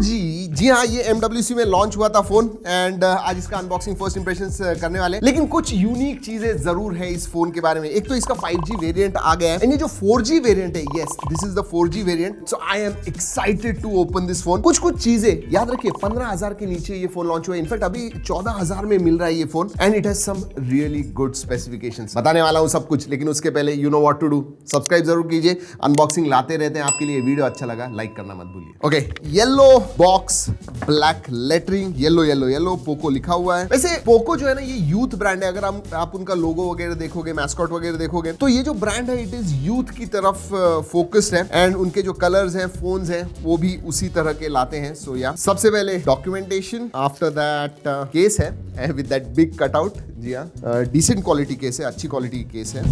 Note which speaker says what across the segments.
Speaker 1: जी हाँ, ये MWC में लॉन्च हुआ था फोन एंड आज इसका अनबॉक्सिंग फर्स्ट इंप्रेशंस करने वाले हैं। लेकिन कुछ यूनिक चीजें जरूर है इस फोन के बारे में। एक तो इसका 5G वेरिएंट आ गया है एंड ये जो 4G वेरिएंट है, yes this is the 4G variant, so I am excited to open this phone. कुछ चीजें याद रखिए, 15,000 के नीचे ये फोन लॉन्च हुआ है। इनफैक्ट अभी 14,000 में मिल रहा है ये phone and it has some really good specifications. बताने वाला हूं सब कुछ, लेकिन उसके पहले you know what to do, subscribe जरूर कीजिए। अनबॉक्सिंग लाते रहते हैं आपके लिए। वीडियो अच्छा लगा लाइक करना मत भूलिए। Okay, yellow box, black lettering, yellow Poco लिखा हुआ है। वैसे पोको जो है ना, ये यूथ ब्रांड है। अगर आप उनका लोगो वगैरह देखोगे, मैस्कॉट वगैरह देखोगे, तो ये जो ब्रांड है इट इज यूथ की तरफ फोकस्ड है एंड उनके जो कलर्स हैं, फोन्स हैं, वो भी उसी तरह के लाते हैं। सो या सबसे पहले डॉक्यूमेंटेशन, आफ्टर दैट केस है विद दैट बिग कटआउट। जी हाँ, डिसेंट क्वालिटी केस है, अच्छी क्वालिटी केस है।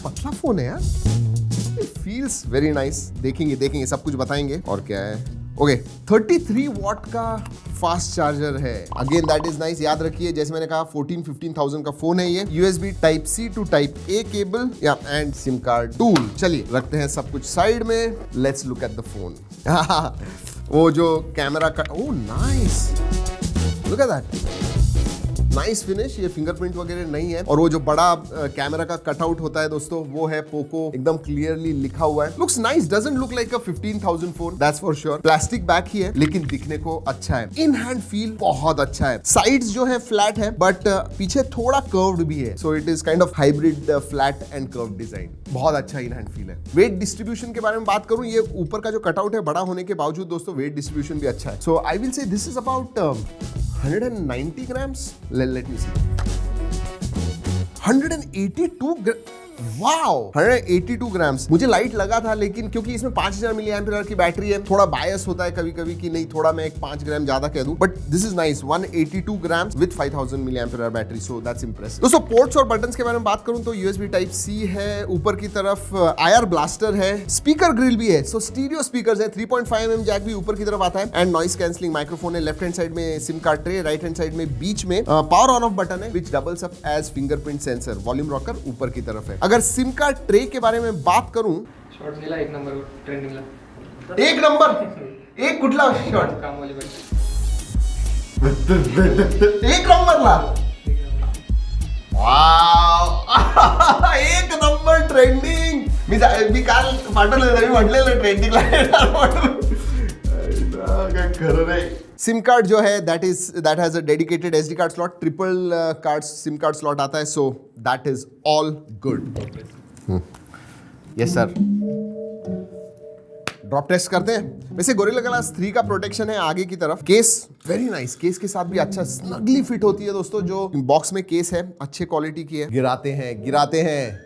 Speaker 1: पतला फोन है यार, फील्स वेरी नाइस। देखेंगे सब कुछ बताएंगे। और क्या है, ओके 33 वॉट का फास्ट चार्जर है। Again that is nice. याद रखिए, जैसे मैंने कहा 14-15,000 का फोन है ये। USB type C to type A cable या एंड सिम कार्ड टूल। चलिए रखते हैं सब कुछ साइड में। Let's look at the phone. वो जो कैमरा का, oh nice, look at that, nice finish. ये फिंगरप्रिंट वगैरह नहीं है। और वो जो बड़ा कैमरा का कटआउट होता है दोस्तों, वो है पोको, एकदम क्लियरली लिखा हुआ है। Looks nice, doesn't look like a 15,000 phone, that's for sure. Plastic back ही है लेकिन दिखने को अच्छा है। इन हैंड फील बहुत अच्छा है। साइड्स जो है फ्लैट है बट पीछे थोड़ा कर्व्ड भी है, so it is kind of hybrid flat and curved design. बहुत अच्छा इन हैंड फील है। वेट डिस्ट्रीब्यूशन के बारे में बात करूं, ये ऊपर का जो कटआउट है बड़ा होने के बावजूद दोस्तों वेट डिस्ट्रीब्यूशन भी अच्छा है। So I will say this is about 190 grams. Let me see. 182 wow, 182 grams. मुझे लाइट लगा था, लेकिन क्योंकि इसमें 5000 मिली एम्पीयर की बैटरी है, थोड़ा बायस होता है कभी कभी कि नहीं थोड़ा मैं एक 5 ग्राम ज्यादा कह दूं, but this is nice. 182 grams with 5000 milli ampere battery, so that's impressive. दोस्तों पोर्ट्स और बटन्स के बारे में बात करूं तो USB टाइप C है, ऊपर की तरफ IR ब्लास्टर है, स्पीकर ग्रिल भी है, सो स्टीरियो स्पीकर्स है, 3.5mm जैक भी ऊपर की तरफ आता है एंड नॉइस कैंसलिंग माइक्रोफोन है। लेफ्ट हैंड साइड में SIM card tray, right hand side में बीच में पावर ऑन ऑफ बटन है which doubles up as fingerprint sensor. Volume rocker ऊपर की तरफ है। अगर सिम कार्ड ट्रे के बारे में बात करूं,
Speaker 2: शॉट दिला एक नंबर ट्रेंडिंगला,
Speaker 1: एक नंबर, एक कुठला शॉट
Speaker 2: कामवाली बाई,
Speaker 1: एक नंबरला, वाव एक नंबर ट्रेंडिंग। मी काल पाठवलं, मी म्हटलेलं ट्रेंडिंगला काय खरं नाही। सिम कार्ड जो है that has a dedicated SD card slot, triple card sim card slot आता है, so that is all good. Yes sir, drop test करते हैं। वैसे गोरिल्ला ग्लास 3 का प्रोटेक्शन है आगे की तरफ। केस वेरी नाइस, केस के साथ भी अच्छा स्नगली फिट होती है दोस्तों। जो बॉक्स में केस है अच्छे क्वालिटी की है। गिराते हैं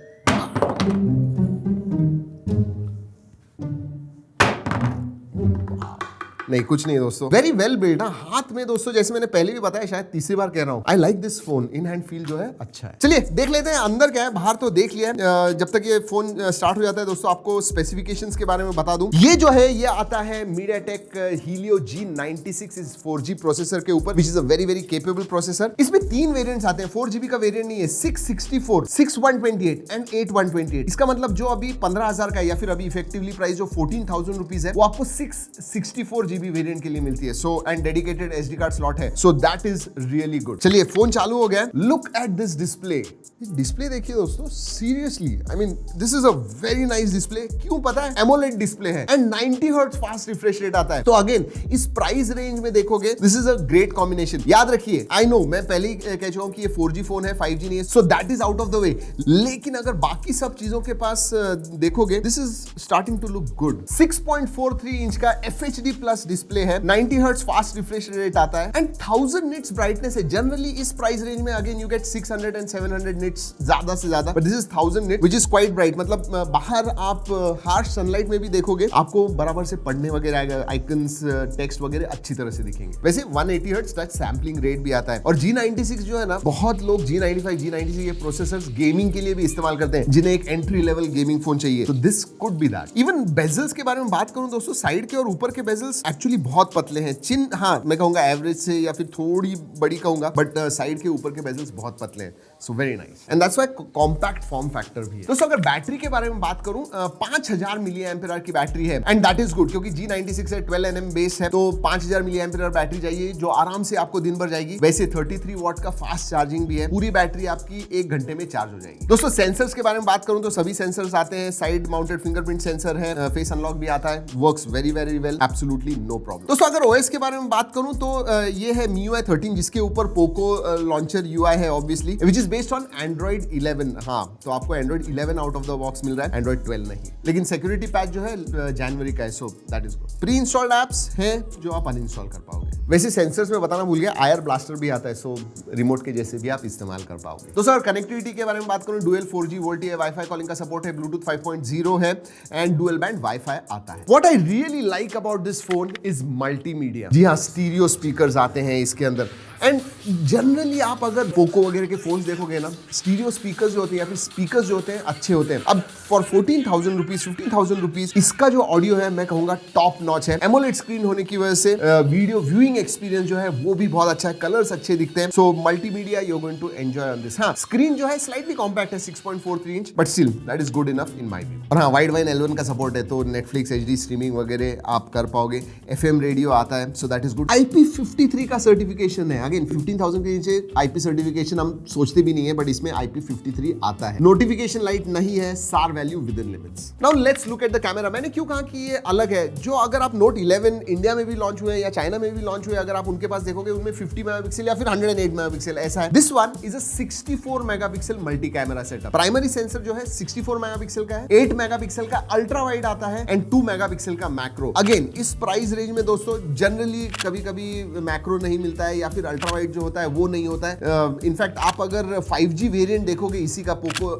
Speaker 1: नहीं, कुछ नहीं दोस्तों, वेरी वेल बिल्ड। हाथ में दोस्तों, जैसे मैंने पहले भी बताया, शायद तीसरी बार कह रहा हूं, I like this phone. In hand feel जो है अच्छा है। चलिए देख लेते हैं अंदर क्या है। बाहर तो देख लिया है। जब तक ये फोन स्टार्ट हो जाता है दोस्तों, आपको स्पेसिफिकेशंस के बारे में बता दूं। ये जो है ये आता है MediaTek Helio G96 इस 4G प्रोसेसर के ऊपर, which is a very very capable processor. इसमें 3 वेरिएंट्स आते हैं। 4GB का वेरिएंट नहीं है, 664, 6128 एंड 8128। इसका मतलब जो अभी 15,000 का है, या फिर अभी इफेक्टिवली प्राइस जो 14,000 रुपीज है, वो आपको 664GB वेरिएंट के लिए मिलती है। So and dedicated SD card slot है, so that is really good. चलिए फोन चालू हो गया। Look at this display. Display देखिए दोस्तों, seriously I mean this is a very nice display. क्यों पता है? एमोलेड डिस्प्ले है and 90 hertz fast refresh rate आता है। तो अगेन इस प्राइस रेंज में देखोगे, this is a great combination. याद रखिए, आई नो मैं पहले ही कह चुका हूं कि ये 4G फोन है, 5G नहीं है, so that is out of the way. लेकिन अगर बाकी सब चीजों के पास देखोगे, this is starting to look good. 6.43 inch का FHD प्लस डिस्प्ले है, 90 हर्ट्ज फास्ट रिफ्रेश रेट आता है एंड 1000 निट्स ब्राइटनेस है। जनरली इस प्राइस रेंज में again you get 600 and 700 nits ज्यादा से ज्यादा, but this is 1000 nit which is quite bright. मतलब बाहर आप हार्श सनलाइट में भी देखोगे, आपको बराबर से पढ़ने वगैरह आएगा, आइकन्स टेक्स्ट वगैरह अच्छी तरह से दिखेंगे। वैसे 180 हर्ट्ज टच सैंपलिंग रेट भी आता है। और G96 जो है ना, बहुत लोग G95, G96 ये प्रोसेसर्स गेमिंग के लिए भी इस्तेमाल करते हैं, जिन्हें एक एंट्री लेवल गेमिंग फोन चाहिए। तो this could be that. Even bezels के बारे में बात करूं दोस्तों, साइड के और ऊपर के बेजल्स एक्चुअली बहुत पतले हैं। चिन हाँ मैं कहूंगा एवरेज से या फिर थोड़ी बड़ी कहूंगा, बट साइड के ऊपर के बेजल्स बहुत पतले हैं। So very nice and that's why compact form factor भी है। दोस्तों अगर बैटरी के बारे में बात करूं, 5000 मिली एम्पियर आवर की बैटरी है एंड दैट इज गुड, क्योंकि G96 है, 12 nm बेस है, तो 5000 मिली एम्पियर आवर बैटरी चाहिए जो आराम से आपको दिन भर जाएगी। वैसे 33 वॉट का फास्ट चार्जिंग भी है, पूरी बैटरी आपकी 1 घंटे में चार्ज हो जाएगी। दोस्तों सेंसर्स के बारे में बात करूं तो सभी सेंसर्स आते हैं। साइड माउंटेड फिंगरप्रिंट सेंसर है, फेस अनलॉक भी आता है, works very very well, absolutely no problem. दोस्तों अगर ओएस के बारे में बात करूं तो ये है MIUI 13 जिसके ऊपर पोको लॉन्चर UI है obviously, which is based on Android 11। हाँ तो आपको Android 11 out of the box मिल रहा है, Android 12 नहीं। लेकिन सिक्योरिटी पैच जो है जनवरी का है, so that is good. Pre installed apps हैं जो आप अनइंस्टॉल कर पाओगे। वैसे सेंसर्स में बताना भूल गया, आयर ब्लास्टर भी आता है, सो रिमोट के जैसे भी आप इस्तेमाल कर पाओगे। दोस्तों अगर कनेक्टिविटी के बारे में बात करूं, डुअल 4G वोल्टी है, वाईफाई कॉलिंग का सपोर्ट है, ब्लूटूथ 5.0 है एंड डुअल बैंड वाईफाई आता है। What I really like about this phone is multimedia. जी हाँ, स्टीरियो स्पीकर्स आते हैं इसके अंदर एंड जनरली आप अगर पोको वगैरह के फोन्स देखोगे ना, स्टीरियो स्पीकर्स जो होते हैं या फिर स्पीकर्स जो होते हैं अच्छे होते हैं। अब फॉर 14,000 रुपीज 15,000 रुपीज इसका जो ऑडियो है मैं कहूंगा टॉप नॉच है। एमोलेड स्क्रीन होने की वजह से वीडियो व्यूइंग एक्सपीरियंस जो है वो भी बहुत अच्छा है, कलर्स अच्छे दिखते हैं। So multimedia you are going to enjoy on this. हाँ स्क्रीन जो है स्लाइटली कॉम्पैक्ट है, 6.43 inch, but still that is good enough in my view. और हाँ वाइड वाइन L1 का सपोर्ट है, तो नेटफ्लिक्स HD स्ट्रीमिंग वगैरह आप कर पाओगे। FM रेडियो आता है, so that is good. IP53 का सर्टिफिकेशन है, अगेन 15,000 के नीचे IP सर्टिफिकेशन हम सोचते भी नहीं है, बट इसमें IP53 आता है। नोटिफिकेशन लाइट नहीं है, SAR value with in limits. Now let's look at the camera. मैंने क्यों कहा कि ये अलग है, जो अगर आप Note 11 इंडिया में भी लॉन्च हुए या चाइना में भी लॉन्च हुए, अगर आप उनके पास देखोगे उनमें 50 मेगापिक्सल या फिर 108 मेगापिक्सल ऐसा है। This one is a 64 megapixel multi camera setup. Primary sensor जो है 64 मेगापिक्सल का है, 8 मेगापिक्सल का अल्ट्रा वाइड आता है एंड 2 मेगापिक्सल का मैक्रो। अगेन इस प्राइस रेंज में दोस्तों जनरली कभी कभी मैक्रो नहीं मिलता है या फिर अल्ट्रा वाइड जो होता है वो नहीं होता है। इनफैक्ट आप अगर 5G वेरिएंट देखोगे इसी का पोको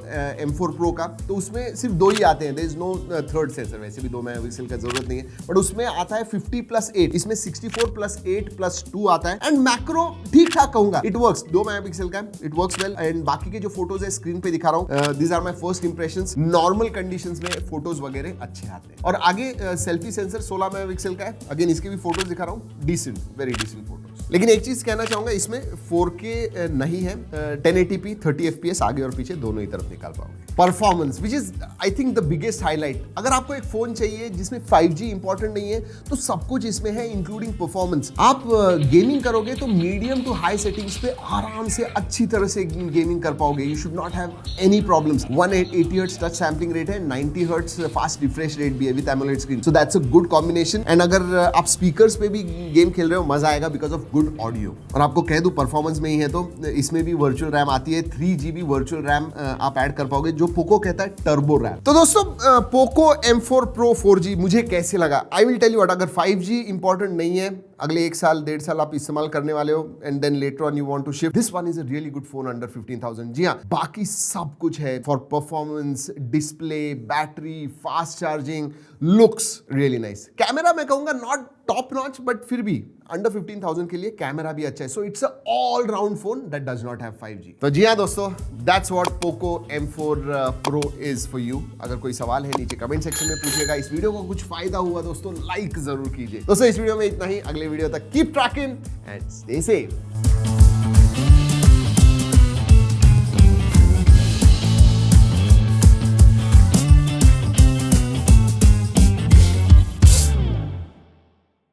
Speaker 1: M4 Pro का, तो उसमें सिर्फ 2 ही आते हैं, there is no third sensor. वैसे भी 2 मेगापिक्सल का जरूरत नहीं है, बट उसमें आता है 50+8, इसमें 64+8+2 आता है एंड मैक्रो ठीक ठाक कहूंगा, इट वर्क्स। 2 मेगापिक्सल का इट वर्क्स वेल एंड बाकी के जो फोटोज है स्क्रीन पे दिखा रहा हूं, these are my first impressions. Normal conditions में फोटोज वगैरह अच्छे आते हैं। और आगे सेल्फी सेंसर 16 मेगापिक्सल का है, अगेन इसके भी फोटोज दिखा रहा हूं, डिसेंट, वेरी डिसेंट फोटोज। लेकिन एक चीज कहना चाहूंगा, इसमें 4K नहीं है, 1080p 30 FPS आगे और पीछे दोनों ही तरफ निकाल पाओगे। Performance which is I think the biggest highlight. अगर आपको एक फोन चाहिए जिसमें 5G इंपॉर्टेंट नहीं है, तो सब कुछ इसमें है इंक्लूडिंग परफॉर्मेंस। आप गेमिंग करोगे तो मीडियम टू हाई सेटिंग्स पे आराम से अच्छी तरह से गेमिंग कर पाओगे। You should not have any problems. 180 hertz touch sampling rate है, 90 हर्ट्ज फास्ट रिफ्रेश रेट भी है with AMOLED screen, so that's a good combination. And अगर आप स्पीकर्स पे भी गेम खेल रहे हो मजा आएगा बिकॉज ऑफ गुड ऑडियो। और आपको कह दूं परफॉर्मेंस में ही है तो इसमें भी वर्चुअल रैम आती है, 3GB वर्चुअल रैम आप ऐड कर पाओगे, जो पोको कहता है टर्बो रैम। तो दोस्तों पोको M4 Pro 4G मुझे कैसे लगा, I will tell you what. अगर 5G इंपॉर्टेंट नहीं है, अगले 1 साल 1.5 साल आप इस्तेमाल करने वाले हो and then later on you want to shift, this one is a really good phone under 15,000। जी हाँ, बाकी सब कुछ है for performance, display, battery, fast charging, looks really nice. Camera मैं कहूंगा नॉट टॉप नॉच, बट फिर भी अंडर 15,000 के लिए कैमरा भी अच्छा है। So it's a all round phone that does not have 5G। तो जी हाँ दोस्तों, that's what Poco M4 Pro is for you. अगर कोई सवाल है नीचे कमेंट सेक्शन में पूछिएगा। इस वीडियो को कुछ फायदा हुआ दोस्तों, लाइक जरूर कीजिए। दोस्तों इस वीडियो में इतना ही, अगले वीडियो तक keep trekking and stay safe.